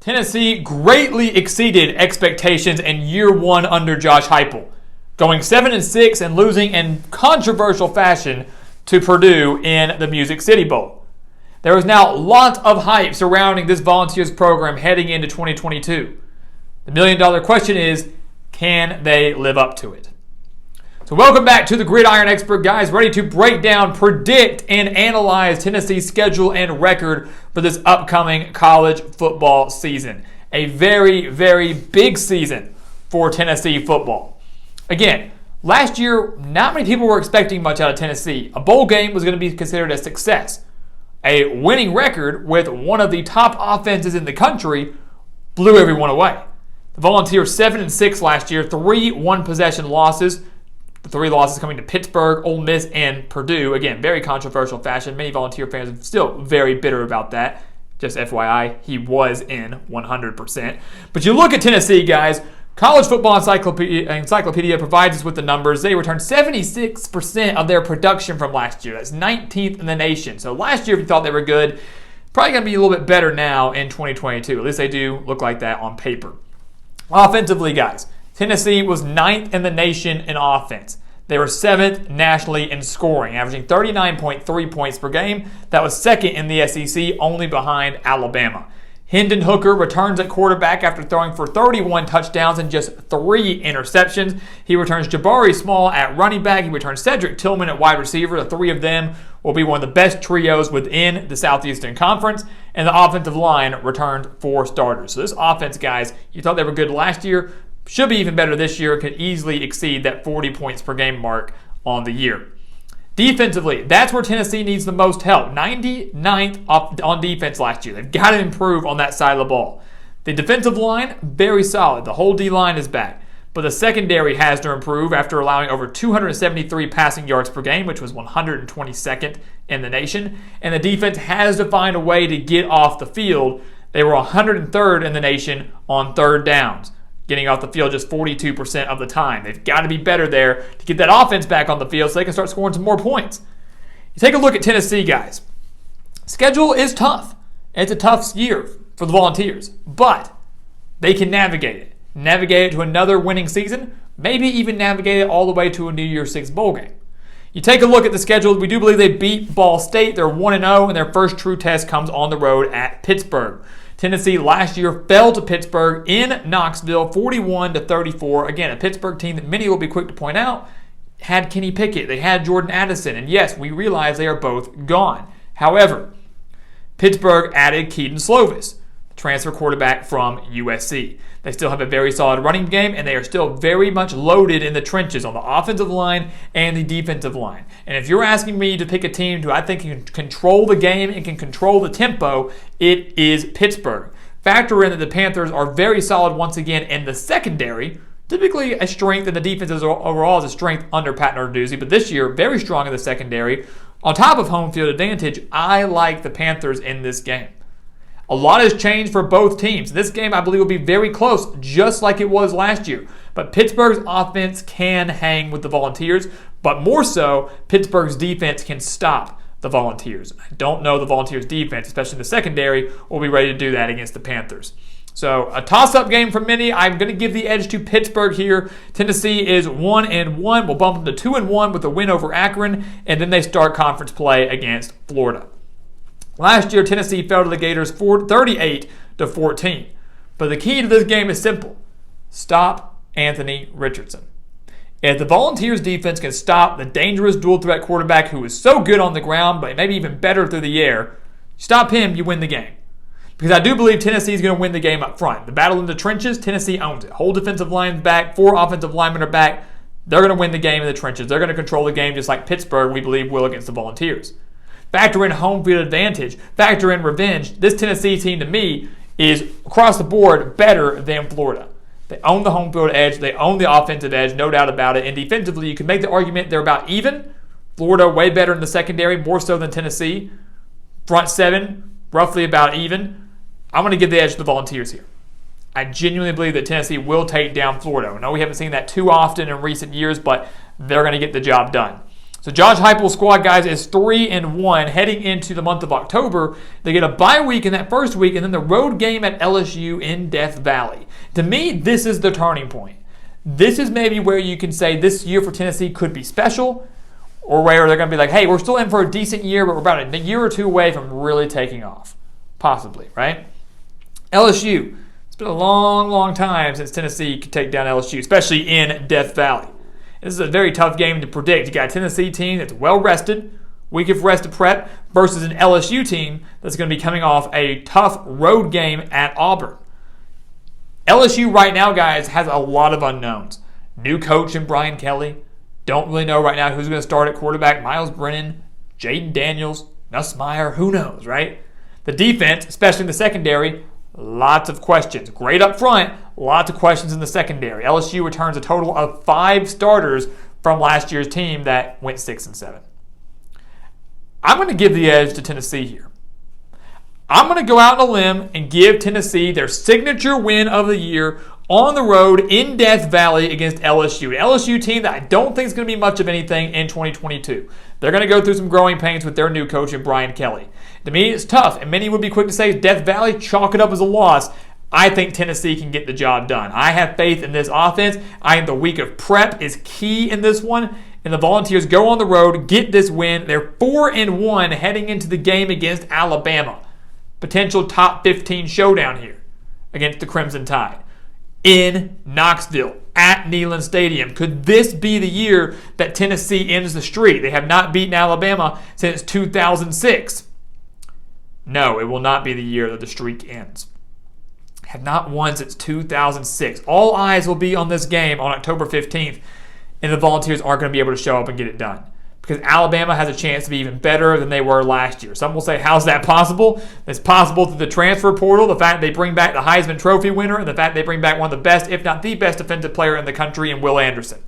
Tennessee greatly exceeded expectations in year one under Josh Heupel, going 7-6 and losing in controversial fashion to Purdue in the Music City Bowl. There is now lots of hype surrounding this Volunteers program heading into 2022. The million-dollar question is, can they live up to it? So welcome back to the Gridiron Expert, guys, ready to break down, predict, and analyze Tennessee's schedule and record for this upcoming college football season. A very, very big season for Tennessee football. Again, last year, not many people were expecting much out of Tennessee. A bowl game was going to be considered a success. A winning record with one of the top offenses in the country blew everyone away. The Volunteers 7-6 last year, 3 one-possession losses. The 3 losses coming to Pittsburgh, Ole Miss, and Purdue. Again, very controversial fashion. Many Volunteer fans are still very bitter about that. Just FYI, he was in 100%. But you look at Tennessee, guys. College Football Encyclopedia provides us with the numbers. They returned 76% of their production from last year. That's 19th in the nation. So last year, if you thought they were good, probably going to be a little bit better now in 2022. At least they do look like that on paper. Offensively, guys, Tennessee was 9th in the nation in offense. They were 7th nationally in scoring, averaging 39.3 points per game. That was 2nd in the SEC, only behind Alabama. Hendon Hooker returns at quarterback after throwing for 31 touchdowns and just 3 interceptions. He returns Jabari Small at running back. He returns Cedric Tillman at wide receiver. The 3 of them will be one of the best trios within the Southeastern Conference. And the offensive line returned 4 starters. So this offense, guys, you thought they were good last year, should be even better this year, could easily exceed that 40 points per game mark on the year. Defensively, that's where Tennessee needs the most help. 99th on defense last year. They've got to improve on that side of the ball. The defensive line, very solid. The whole D-line is back. But the secondary has to improve after allowing over 273 passing yards per game, which was 122nd in the nation. And the defense has to find a way to get off the field. They were 103rd in the nation on third downs, getting off the field just 42% of the time. They've got to be better there to get that offense back on the field so they can start scoring some more points. You take a look at Tennessee, guys. Schedule is tough. It's a tough year for the Volunteers, but they can navigate it. Navigate it to another winning season, maybe even navigate it all the way to a New Year's Six bowl game. You take a look at the schedule. We do believe they beat Ball State. They're 1-0, and their first true test comes on the road at Pittsburgh. Tennessee last year fell to Pittsburgh in Knoxville, 41-34. Again, a Pittsburgh team that many will be quick to point out had Kenny Pickett. They had Jordan Addison. And yes, we realize they are both gone. However, Pittsburgh added Keaton Slovis, transfer quarterback from USC. They still have a very solid running game, and they are still very much loaded in the trenches on the offensive line and the defensive line. And if you're asking me to pick a team who I think can control the game and can control the tempo, it is Pittsburgh. Factor in that the Panthers are very solid once again in the secondary, typically a strength, and the defense overall is a strength under Pat Narduzzi, but this year, very strong in the secondary. On top of home field advantage, I like the Panthers in this game. A lot has changed for both teams. This game, I believe, will be very close, just like it was last year. But Pittsburgh's offense can hang with the Volunteers, but more so, Pittsburgh's defense can stop the Volunteers. I don't know the Volunteers' defense, especially the secondary, will be ready to do that against the Panthers. So a toss-up game for many. I'm going to give the edge to Pittsburgh here. Tennessee is 1-1. We'll bump them to 2-1 with a win over Akron, and then they start conference play against Florida. Last year, Tennessee fell to the Gators 38-14. But the key to this game is simple. Stop Anthony Richardson. If the Volunteers defense can stop the dangerous dual threat quarterback who is so good on the ground, but maybe even better through the air, stop him, you win the game. Because I do believe Tennessee is going to win the game up front. The battle in the trenches, Tennessee owns it. Whole defensive line's back, 4 offensive linemen are back. They're going to win the game in the trenches. They're going to control the game just like Pittsburgh, we believe, will against the Volunteers. Factor in home field advantage. Factor in revenge. This Tennessee team, to me, is across the board better than Florida. They own the home field edge. They own the offensive edge, no doubt about it. And defensively, you can make the argument they're about even. Florida way better in the secondary, more so than Tennessee. Front 7, roughly about even. I'm going to give the edge to the Volunteers here. I genuinely believe that Tennessee will take down Florida. I know we haven't seen that too often in recent years, but they're going to get the job done. So Josh Heupel's squad, guys, is 3-1 heading into the month of October. They get a bye week in that first week, and then the road game at LSU in Death Valley. To me, this is the turning point. This is maybe where you can say this year for Tennessee could be special, or where they're going to be like, hey, we're still in for a decent year, but we're about a year or two away from really taking off. Possibly, right? LSU. It's been a long, long time since Tennessee could take down LSU, especially in Death Valley. This is a very tough game to predict. You got a Tennessee team that's well rested, week of rest to prep, versus an LSU team that's going to be coming off a tough road game at Auburn. LSU right now, guys, has a lot of unknowns. New coach in Brian Kelly. Don't really know right now who's going to start at quarterback. Miles Brennan, Jaden Daniels, Nussmeier, who knows, right? The defense, especially in the secondary, lots of questions. Great up front, lots of questions in the secondary. LSU returns a total of 5 starters from last year's team that went 6-7. I'm going to give the edge to Tennessee here. I'm going to go out on a limb and give Tennessee their signature win of the year on the road in Death Valley against LSU. An LSU team that I don't think is going to be much of anything in 2022. They're going to go through some growing pains with their new coach in Brian Kelly. To me, it's tough, and many would be quick to say Death Valley, chalk it up as a loss. I think Tennessee can get the job done. I have faith in this offense. I think the week of prep is key in this one, and the Volunteers go on the road, get this win. They're 4-1 heading into the game against Alabama. Potential top 15 showdown here against the Crimson Tide in Knoxville at Neyland Stadium. Could this be the year that Tennessee ends the streak? They have not beaten Alabama since 2006. No, it will not be the year that the streak ends. Have not won since 2006. All eyes will be on this game on October 15th, and the Volunteers aren't going to be able to show up and get it done, because Alabama has a chance to be even better than they were last year. Some will say, how's that possible? It's possible through the transfer portal, the fact they bring back the Heisman Trophy winner, and the fact they bring back one of the best, if not the best, defensive player in the country in Will Anderson.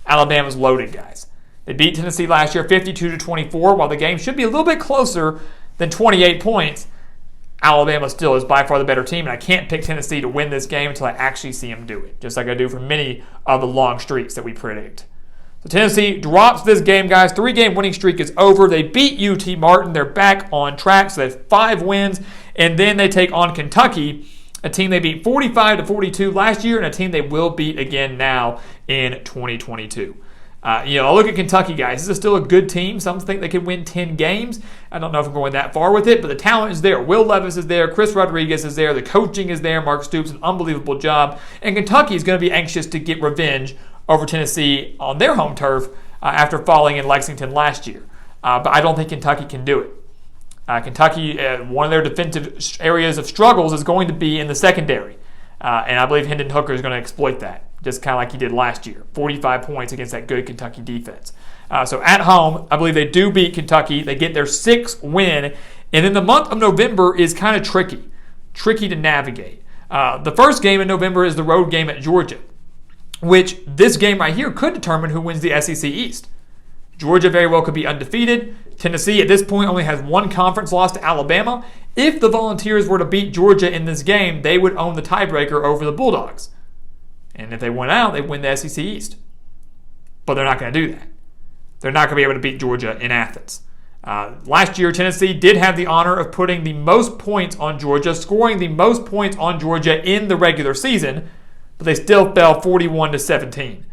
Alabama's loaded, guys. They beat Tennessee last year 52-24, while the game should be a little bit closer than 28 points. Alabama still is by far the better team, and I can't pick Tennessee to win this game until I actually see them do it, just like I do for many of the long streaks that we predict. So Tennessee drops this game, guys. 3-game winning streak is over. They beat UT Martin. They're back on track, so they have 5 wins. And then they take on Kentucky, a team they beat 45-42 last year, and a team they will beat again now in 2022. I look at Kentucky, guys. This is still a good team. Some think they could win 10 games. I don't know if I'm going that far with it, but the talent is there. Will Levis is there. Chris Rodriguez is there. The coaching is there. Mark Stoops, an unbelievable job. And Kentucky is going to be anxious to get revenge over Tennessee on their home turf after falling in Lexington last year. But I don't think Kentucky can do it. Kentucky, one of their defensive areas of struggles is going to be in the secondary. And I believe Hendon Hooker is going to exploit that, just kind of like he did last year. 45 points against that good Kentucky defense. So at home, I believe they do beat Kentucky. They get their 6th win. And then the month of November is kind of tricky to navigate. The first game in November is the road game at Georgia, which this game right here could determine who wins the SEC East. Georgia very well could be undefeated. Tennessee at this point only has 1 conference loss to Alabama. If the Volunteers were to beat Georgia in this game, they would own the tiebreaker over the Bulldogs. And if they went out, they win the SEC East. But they're not going to do that. They're not going to be able to beat Georgia in Athens. Last year, Tennessee did have the honor of putting the most points on Georgia, scoring the most points on Georgia in the regular season, but they still fell 41-17.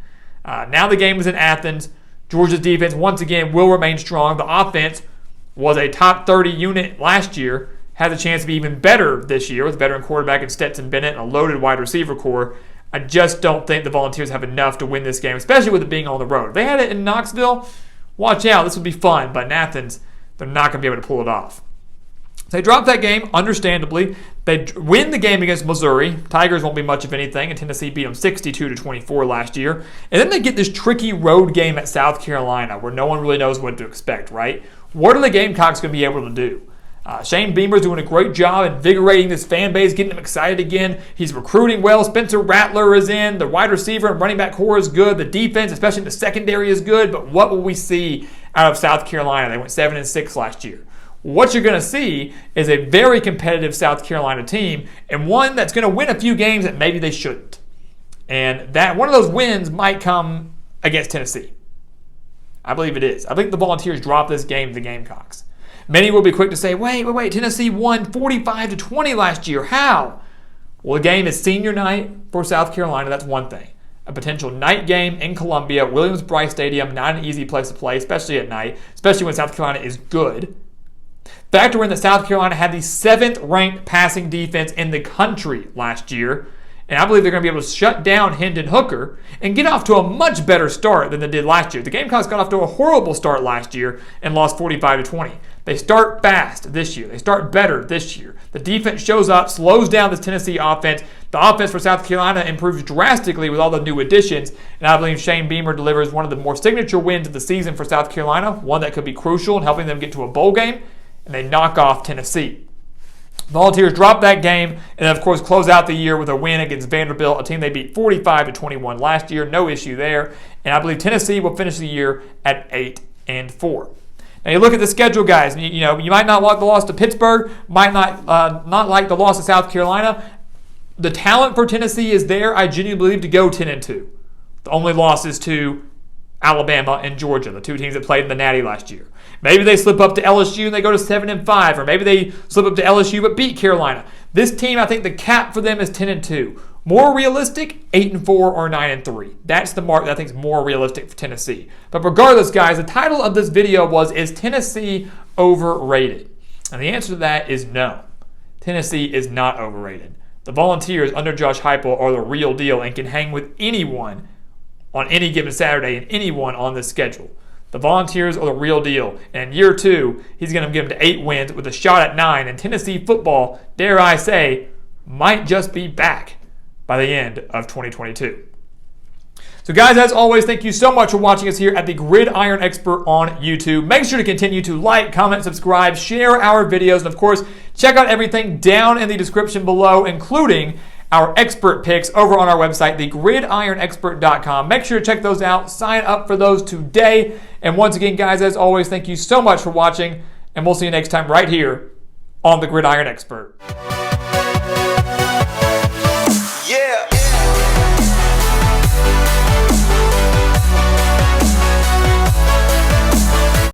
Now the game is in Athens. Georgia's defense, once again, will remain strong. The offense was a top 30 unit last year, has a chance to be even better this year with a veteran quarterback in Stetson Bennett and a loaded wide receiver core. I just don't think the Volunteers have enough to win this game, especially with it being on the road. If they had it in Knoxville, watch out. This would be fun. But in Athens, they're not going to be able to pull it off. They dropped that game, understandably. They win the game against Missouri. Tigers won't be much of anything, and Tennessee beat them 62-24 last year. And then they get this tricky road game at South Carolina where no one really knows what to expect, right? What are the Gamecocks going to be able to do? Shane Beamer's doing a great job invigorating this fan base, getting them excited again. He's recruiting well. Spencer Rattler is in. The wide receiver and running back core is good. The defense, especially in the secondary, is good. But what will we see out of South Carolina? They went 7-6 last year. What you're going to see is a very competitive South Carolina team and one that's going to win a few games that maybe they shouldn't. And that one of those wins might come against Tennessee. I believe it is. I think the Volunteers drop this game to the Gamecocks. Many will be quick to say, wait, Tennessee won 45-20 last year. How? Well, the game is senior night for South Carolina. That's one thing. A potential night game in Columbia, Williams-Brice Stadium, not an easy place to play, especially at night, especially when South Carolina is good. Factor in that South Carolina had the 7th ranked passing defense in the country last year, and I believe they're going to be able to shut down Hendon Hooker and get off to a much better start than they did last year. The Gamecocks got off to a horrible start last year and lost 45-20. They start fast this year. They start better this year. The defense shows up, slows down this Tennessee offense. The offense for South Carolina improves drastically with all the new additions, and I believe Shane Beamer delivers one of the more signature wins of the season for South Carolina, one that could be crucial in helping them get to a bowl game, and they knock off Tennessee. Volunteers drop that game and, of course, close out the year with a win against Vanderbilt, a team they beat 45-21 last year. No issue there. And I believe Tennessee will finish the year at 8-4. Now, you look at the schedule, guys. You might not like the loss to Pittsburgh, might not like the loss to South Carolina. The talent for Tennessee is there, I genuinely believe, to go 10-2. The only losses to Alabama and Georgia, the two teams that played in the Natty last year. Maybe they slip up to LSU and they go to 7-5, or maybe they slip up to LSU but beat Carolina. This team, I think the cap for them is 10-2. More realistic, 8-4 or 9-3. That's the mark that I think is more realistic for Tennessee. But regardless, guys, the title of this video was, is Tennessee overrated? And the answer to that is no. Tennessee is not overrated. The Volunteers under Josh Heupel are the real deal and can hang with anyone on any given Saturday and anyone on this schedule. The Volunteers are the real deal. And in year 2, he's going to give them to 8 wins with a shot at 9. And Tennessee football, dare I say, might just be back by the end of 2022. So guys, as always, thank you so much for watching us here at the Gridiron Expert on YouTube. Make sure to continue to like, comment, subscribe, share our videos, and of course, check out everything down in the description below, including our expert picks over on our website, thegridironexpert.com. Make sure to check those out. Sign up for those today. And once again, guys, as always, thank you so much for watching, and we'll see you next time right here on the Gridiron Expert.